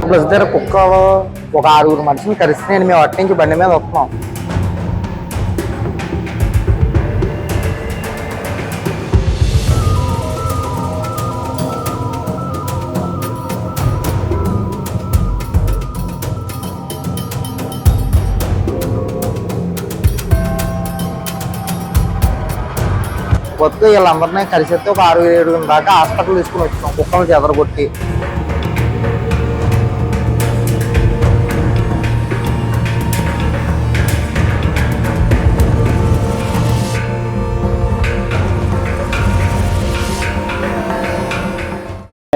Plus దగ్గర కుక్క ఒక 6 మనుషులు కలిసి మేము అటు నుంచి బండి మీద వస్తున్నాం. వస్తే వీళ్ళందరినీ కలిసేస్తే ఒక 6-7 దాకా హాస్పిటల్ తీసుకుని వచ్చాం కుక్కలు చెదరగొట్టి.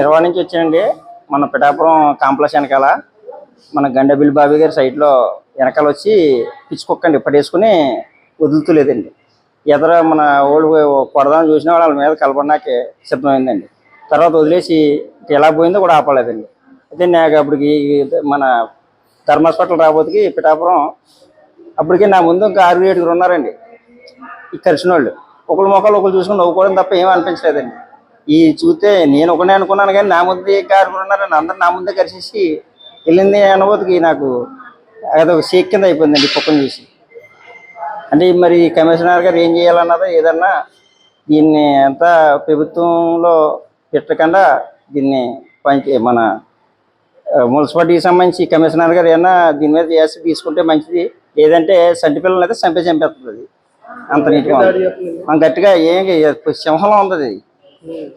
నిర్వాహణ నుంచి వచ్చానండి. మన పిఠాపురం కాంప్లెక్స్ వెనకాల మన గండబిల్లి బాబీ గారి సైడ్లో వెనకాల వచ్చి పిచ్చి కుక్కండి పడేసుకుని వదులుతలేదండి. ఎదర మన ఓళ్ళు కొడదామని చూసిన వాళ్ళ మీద కలపడాకే సిద్ధమైందండి. తర్వాత వదిలేసి ఎలా పోయిందో కూడా ఆపలేదండి. అయితే నాకు అప్పటికి మన ధర్మ హాస్పిటల్ రాబోతుకి పిఠాపురం అప్పటికే నా ముందు ఇంకా 6-7 ఉన్నారండి. ఈ కలిసిన వాళ్ళు ఒకళ్ళు మొక్కలు ఒకళ్ళు చూసుకుని నవ్వుకోవడం తప్ప ఏమీ అనిపించలేదండి. ఈ చూస్తే నేను ఒకనే అనుకున్నాను కానీ నా ముందే కారుకుని ఉన్నారని అందరు నా ముందే కలిసేసి వెళ్ళింది అనుభూతికి నాకు అదొక షేక్ కింద అయిపోయిందండి కుక్కను చూసి. అంటే మరి కమిషనర్ గారు ఏం చేయాలన్నదో ఏదన్నా దీన్ని అంతా ప్రభుత్వంలో పెట్టకుండా దీన్ని మన మున్సిపాలిటీకి సంబంధించి కమిషనర్ గారు ఏమన్నా దీని మీద చేసి తీసుకుంటే మంచిది. లేదంటే సంటి పిల్లలు అయితే చంపేస్తుంది. అంత నీట్గా గట్టిగా ఏం సింహంలో ఉంది.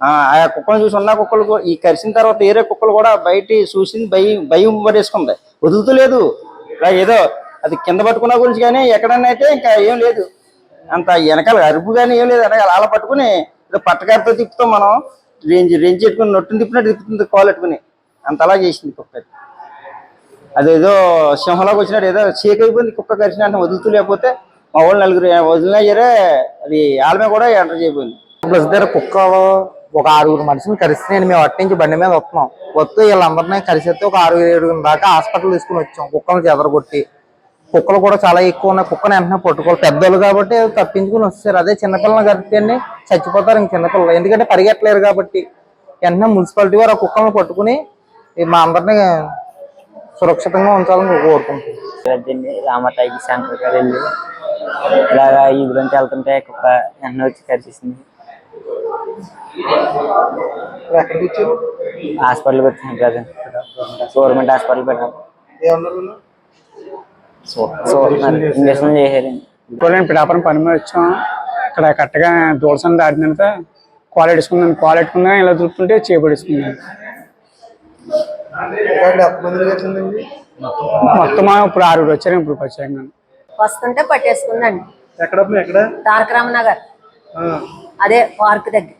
ఆ కుక్కలు చూసి ఉన్న కుక్కలు ఈ కరిసిన తర్వాత వేరే కుక్కలు కూడా బయట చూసింది భయం పడేసుకుంది, వదులుతలేదు. ఏదో అది కింద పట్టుకున్న గురించి కానీ ఎక్కడన్నా అయితే ఇంకా ఏం లేదు. అంత వెనకాల అరుపు కానీ ఏం లేదు. వెనకాల అలా పట్టుకుని ఏదో పట్టకారితో తిప్పుతాం మనం రేంజ్ పెట్టుకుని నొట్టుని తిప్పినట్టు తిప్పుతుంది కాలు పెట్టుకుని. అంతలా చేసింది కుక్క. అదేదో సింహంలోకి వచ్చినట్టు ఏదో షేక్ అయిపోయింది కుక్క కరిచిన అంటే వదులుతూ. లేకపోతే మా వాళ్ళు 4 వదిలినా సరే అది ఆలమే కూడా ఎంటర్ చేయబోయింది. ప్లస్ దగ్గర కుక్క ఒక 6 మనుషులు కలిసి మేము అటు నుంచి బండి మీద వస్తున్నాం. వస్తే వీళ్ళందరినీ కలిసేస్తే ఒక 6-7 దాకా హాస్పిటల్ తీసుకుని వచ్చాం కుక్కలు చెదరగొట్టి. కుక్కలు కూడా చాలా ఎక్కువ ఉన్నాయి. కుక్కను వెంటనే పట్టుకోవాలి. పెద్దోళ్ళు కాబట్టి తప్పించుకుని వస్తారు. అదే చిన్నపిల్లలు కలిపితే చచ్చిపోతారు ఇంక చిన్నపిల్లలు, ఎందుకంటే పరిగెట్టలేరు కాబట్టి. వెంటనే మున్సిపాలిటీ వారు ఆ కుక్కలను పట్టుకుని మా అందరినీ సురక్షితంగా ఉంచాలని కోరుకుంటున్నాం. రామటాయికి సెంటర్ గారు వెళ్ళి ఇలాగా ఈదులోంచి వెళ్తుంటే కుక్క వెంటనే వచ్చి కరిచేసింది. హాస్పిటల్కి వచ్చింది కదా, గవర్నమెంట్ హాస్పిటల్ పెట్టాం. ఇంజక్షన్ చేశారండి. నేను పిఠాపురం పని మీద వచ్చాం. ఇక్కడ కరెక్ట్గా దూరసం దాటినంత కాల్ ఎట్టుకున్నాను. ఇలా చూస్తుంటే చేపడేసుకున్నాను. మొత్తం ఇప్పుడు 6 వచ్చారు. ఇప్పుడు వచ్చాను వస్తుంటే పట్టేసుకుందండి. ఎక్కడ? తారక రామనగర్ అదే పార్క్ దగ్గర.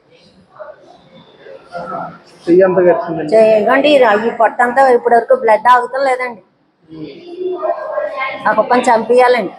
చేయండి ఈ పొట్టంతా ఇప్పటి వరకు బ్లడ్ ఆగుతం లేదండి. ఆ కుక్కను చంపేయాలండి.